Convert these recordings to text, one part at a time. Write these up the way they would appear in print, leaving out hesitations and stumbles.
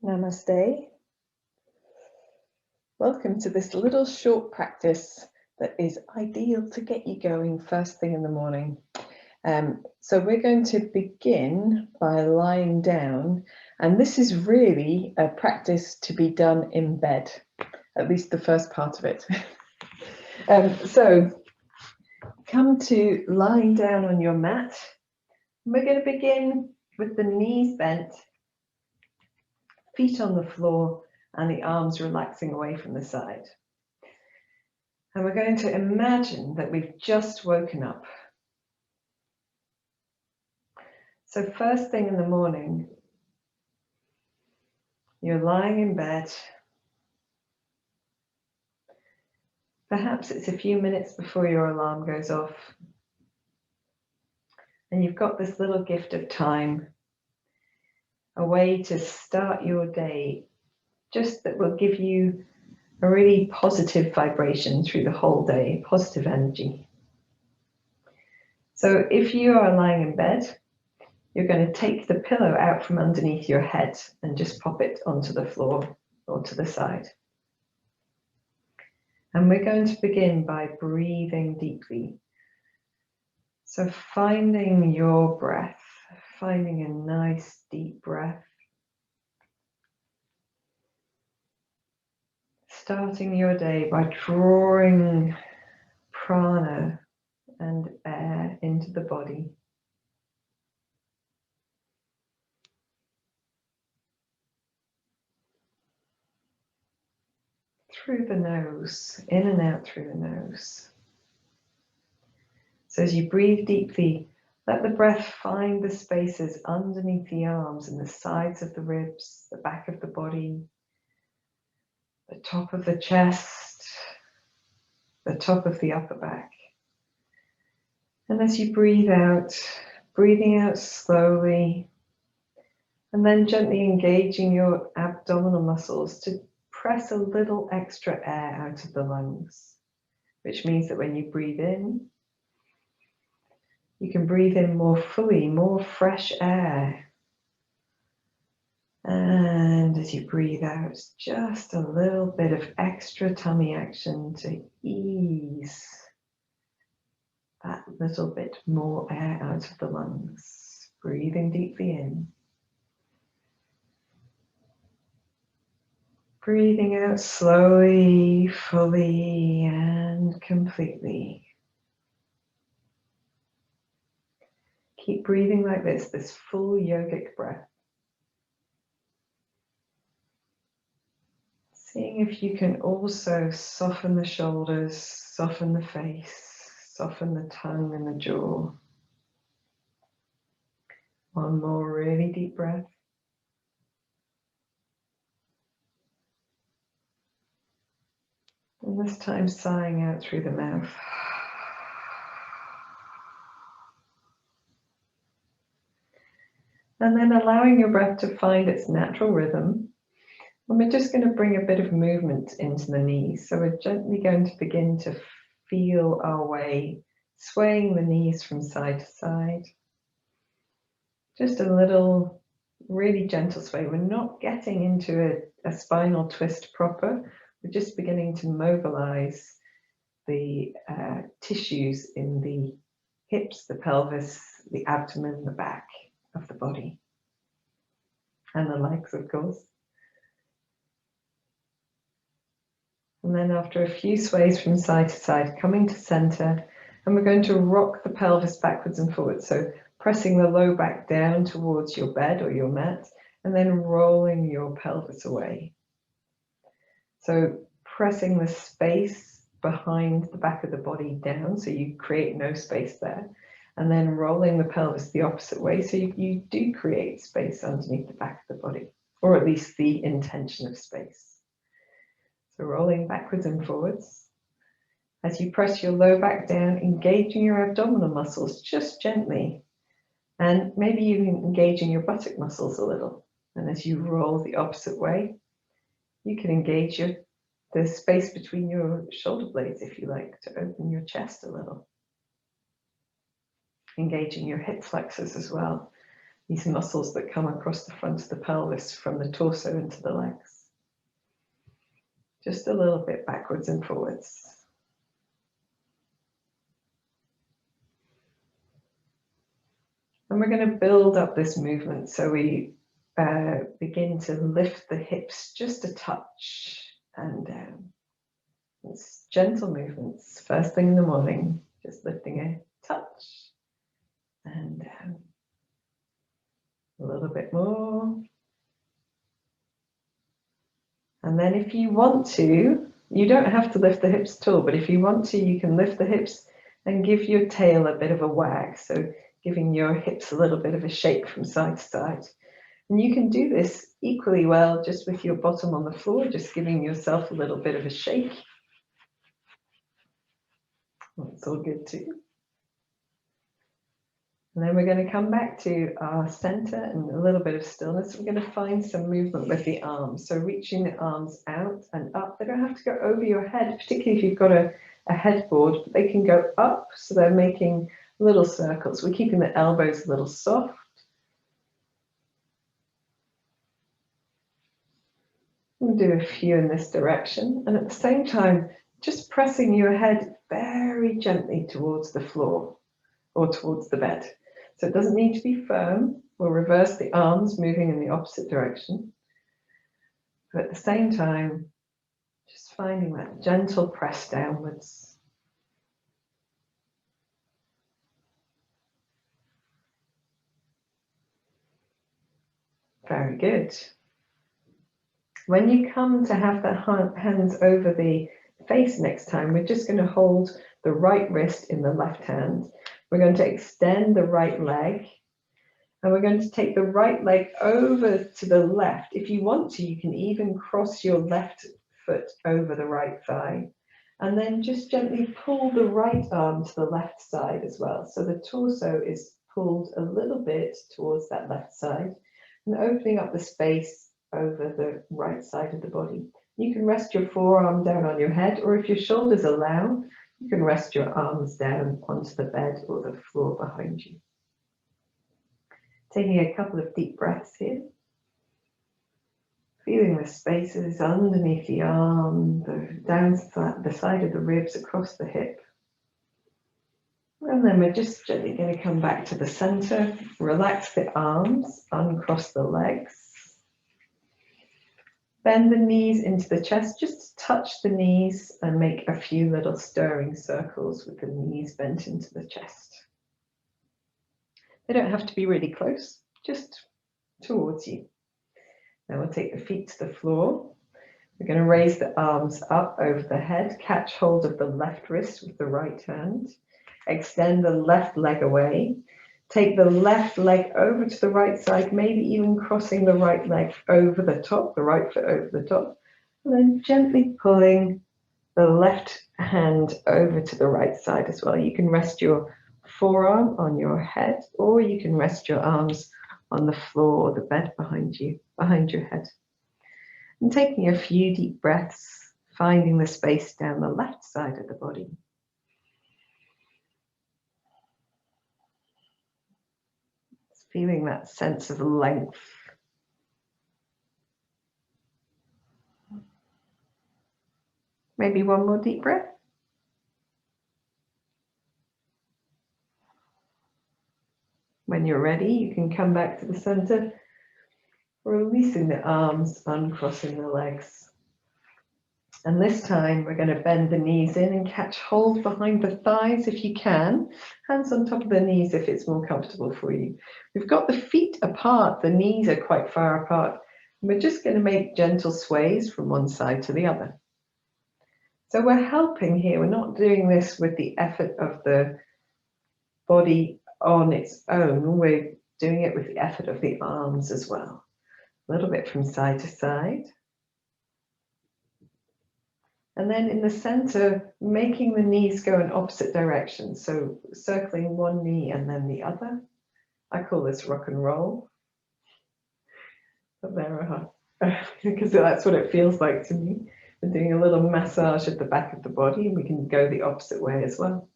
Namaste. Welcome to this little short practice that is ideal to get you going first thing in the morning. So we're going to begin by lying down, and this is really a practice to be done in bed, at least the first part of it. So come to lying down on your mat. We're going to begin with the knees bent, feet on the floor, and the arms relaxing away from the side. And we're going to imagine that we've just woken up. So first thing in the morning, you're lying in bed. Perhaps it's a few minutes before your alarm goes off. And you've got this little gift of time, a way to start your day, just that will give you a really positive vibration through the whole day, positive energy. So if you are lying in bed, you're going to take the pillow out from underneath your head and just pop it onto the floor or to the side. And we're going to begin by breathing deeply. So finding your breath, finding a nice deep breath. Starting your day by drawing prana and air into the body. Through the nose, in and out through the nose. So as you breathe deeply, let the breath find the spaces underneath the arms and the sides of the ribs, the back of the body, the top of the chest, the top of the upper back. And as you breathe out, breathing out slowly, and then gently engaging your abdominal muscles to press a little extra air out of the lungs, which means that when you breathe in, you can breathe in more fully, more fresh air. And as you breathe out, just a little bit of extra tummy action to ease that little bit more air out of the lungs. Breathing deeply in. Breathing out slowly, fully, and completely. Keep breathing like this full yogic breath. Seeing if you can also soften the shoulders, soften the face, soften the tongue and the jaw. One more really deep breath. And this time sighing out through the mouth. And then allowing your breath to find its natural rhythm. And we're just going to bring a bit of movement into the knees. So we're gently going to begin to feel our way, swaying the knees from side to side. Just a little, really gentle sway. We're not getting into a spinal twist proper. We're just beginning to mobilize the tissues in the hips, the pelvis, the abdomen, the back of the body, and the legs, of course. And then after a few sways from side to side, coming to center, and we're going to rock the pelvis backwards and forwards. So pressing the low back down towards your bed or your mat, and then rolling your pelvis away. So pressing the space behind the back of the body down, so you create no space there, and then rolling the pelvis the opposite way, so you do create space underneath the back of the body, or at least the intention of space. So rolling backwards and forwards. As you press your low back down, engaging your abdominal muscles just gently, and maybe even engaging your buttock muscles a little. And as you roll the opposite way, you can engage the space between your shoulder blades, if you like, to open your chest a little. Engaging your hip flexors as well. these muscles that come across the front of the pelvis from the torso into the legs. Just a little bit backwards and forwards. And we're going to build up this movement, so we begin to lift the hips just a touch and down. It's gentle movements, first thing in the morning, just lifting a touch and down. A little bit more. And then if you want to, you don't have to lift the hips at all, but if you want to, you can lift the hips and give your tail a bit of a wag. So giving your hips a little bit of a shake from side to side. And you can do this equally well just with your bottom on the floor, just giving yourself a little bit of a shake. That's all good too. And then we're going to come back to our center and a little bit of stillness. We're going to find some movement with the arms. So reaching the arms out and up. They don't have to go over your head, particularly if you've got a headboard, but they can go up. So they're making little circles. We're keeping the elbows a little soft. We'll do a few in this direction. And at the same time, just pressing your head very gently towards the floor or towards the bed. So it doesn't need to be firm. We'll reverse the arms, moving in the opposite direction. But at the same time, just finding that gentle press downwards. Very good. When you come to have the hands over the face next time, we're just going to hold the right wrist in the left hand. We're going to extend the right leg, and we're going to take the right leg over to the left. If you want to, you can even cross your left foot over the right thigh, and then just gently pull the right arm to the left side as well. So the torso is pulled a little bit towards that left side and opening up the space over the right side of the body. You can rest your forearm down on your head, or if your shoulders allow, you can rest your arms down onto the bed or the floor behind you. Taking a couple of deep breaths here. Feeling the spaces underneath the arm, down the side of the ribs, across the hip. And then we're just gently going to come back to the center, relax the arms, uncross the legs. Bend the knees into the chest, just touch the knees and make a few little stirring circles with the knees bent into the chest. They don't have to be really close, just towards you. Now we'll take the feet to the floor. We're going to raise the arms up over the head, catch hold of the left wrist with the right hand, extend the left leg away. Take the left leg over to the right side, maybe even crossing the right leg over the top, the right foot over the top, and then gently pulling the left hand over to the right side as well. You can rest your forearm on your head, or you can rest your arms on the floor or the bed behind you, behind your head. And taking a few deep breaths, finding the space down the left side of the body. Feeling that sense of length. Maybe one more deep breath. When you're ready, you can come back to the center, releasing the arms, uncrossing the legs. And this time we're going to bend the knees in and catch hold behind the thighs if you can. Hands on top of the knees if it's more comfortable for you. We've got the feet apart, the knees are quite far apart. And we're just going to make gentle sways from one side to the other. So we're helping here. We're not doing this with the effort of the body on its own. We're doing it with the effort of the arms as well. A little bit from side to side. And then in the center, making the knees go in opposite directions. So circling one knee and then the other. I call this rock and roll. But there because that's what it feels like to me. We're doing a little massage at the back of the body, and we can go the opposite way as well.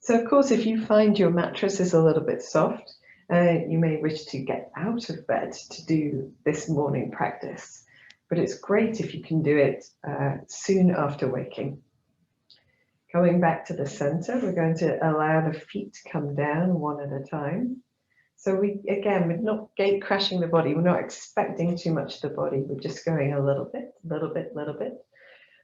So of course, if you find your mattress is a little bit soft, you may wish to get out of bed to do this morning practice, but it's great if you can do it soon after waking. Coming back to the center, we're going to allow the feet to come down one at a time. So we're not gate crashing the body. We're not expecting too much of the body. We're just going a little bit, little bit, little bit.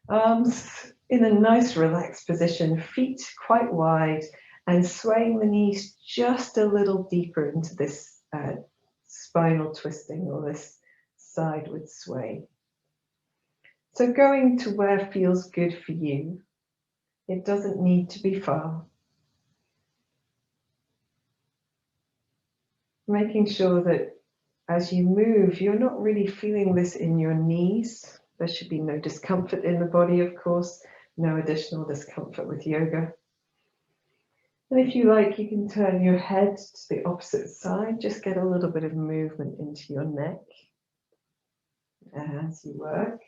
Arms in a nice relaxed position, feet quite wide, and swaying the knees just a little deeper into this spinal twisting or this sideward sway. So going to where feels good for you. It doesn't need to be far. Making sure that as you move, you're not really feeling this in your knees. There should be no discomfort in the body, of course, no additional discomfort with yoga. And if you like, you can turn your head to the opposite side, just get a little bit of movement into your neck as you work.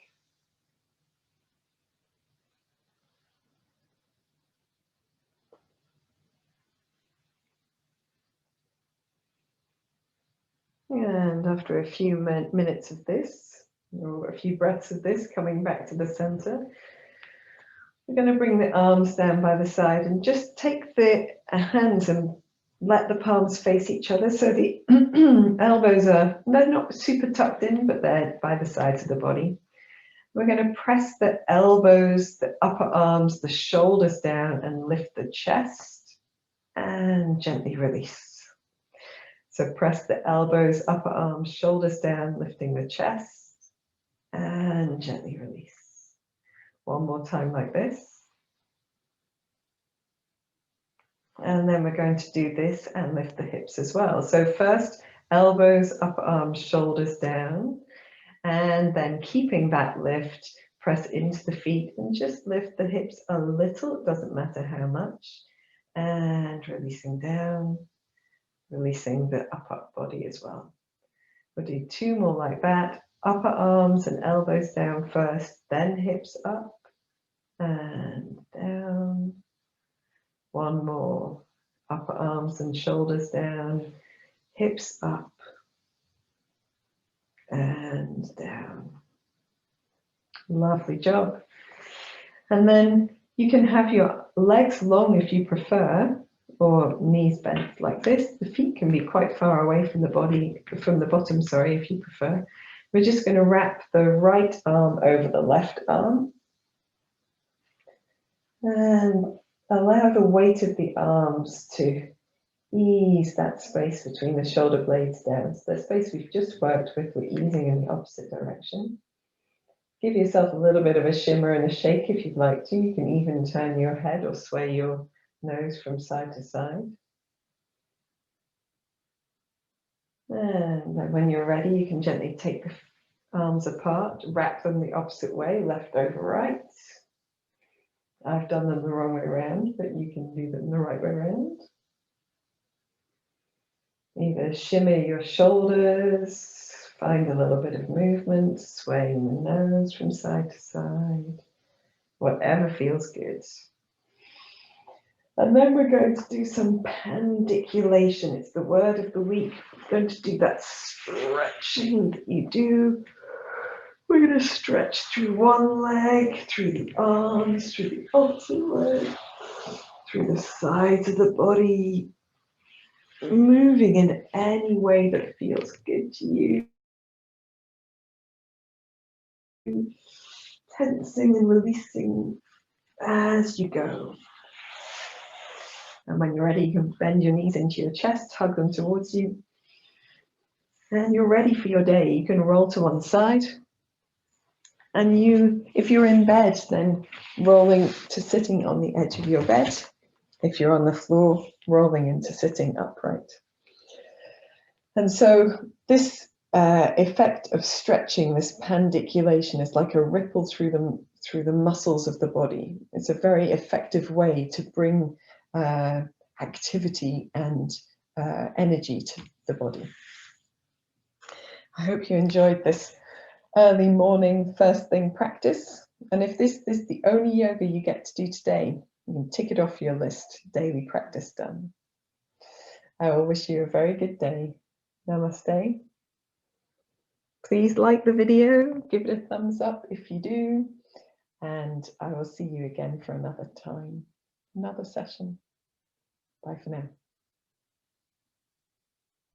And after a few minutes of this, or a few breaths of this, coming back to the center, we're going to bring the arms down by the side and just take the hands and let the palms face each other. So the elbows they're not super tucked in, but they're by the sides of the body. We're going to press the elbows, the upper arms, the shoulders down and lift the chest and gently release. So press the elbows, upper arms, shoulders down, lifting the chest and gently release. One more time like this. And then we're going to do this and lift the hips as well. So first, elbows, upper arms, shoulders down, and then keeping that lift, press into the feet and just lift the hips a little, it doesn't matter how much, and releasing down, releasing the upper body as well. We'll do two more like that, upper arms and elbows down first, then hips up and down. One more, upper arms and shoulders down, hips up and down. Lovely job. And then you can have your legs long if you prefer, or knees bent like this. The feet can be quite far away from the body, from the bottom, sorry, if you prefer. We're just going to wrap the right arm over the left arm and allow the weight of the arms to ease that space between the shoulder blades down. So the space we've just worked with, we're easing in the opposite direction. Give yourself a little bit of a shimmer and a shake if you'd like to. You can even turn your head or sway your nose from side to side. And then when you're ready, you can gently take the arms apart, wrap them the opposite way, left over right. I've done them the wrong way around, but you can do them the right way around. Either shimmer your shoulders, find a little bit of movement, swaying the nose from side to side, whatever feels good. And then we're going to do some pandiculation. It's the word of the week. We're going to do that stretching that you do. We're going to stretch through one leg, through the arms, through the opposite leg, through the sides of the body, moving in any way that feels good to you. Tensing and releasing as you go. And when you're ready, you can bend your knees into your chest, hug them towards you. And you're ready for your day. You can roll to one side. And if you're in bed, then rolling to sitting on the edge of your bed. If you're on the floor, rolling into sitting upright. And so this effect of stretching, this pandiculation, is like a ripple through the muscles of the body. It's a very effective way to bring activity and energy to the body. I hope you enjoyed this early morning first thing practice. And if this is the only yoga you get to do today, You can tick it off your list, daily practice done. I will wish you a very good day. Namaste. Please like the video, give it a thumbs up if you do, and I will see you again for another time, another session. Bye for now.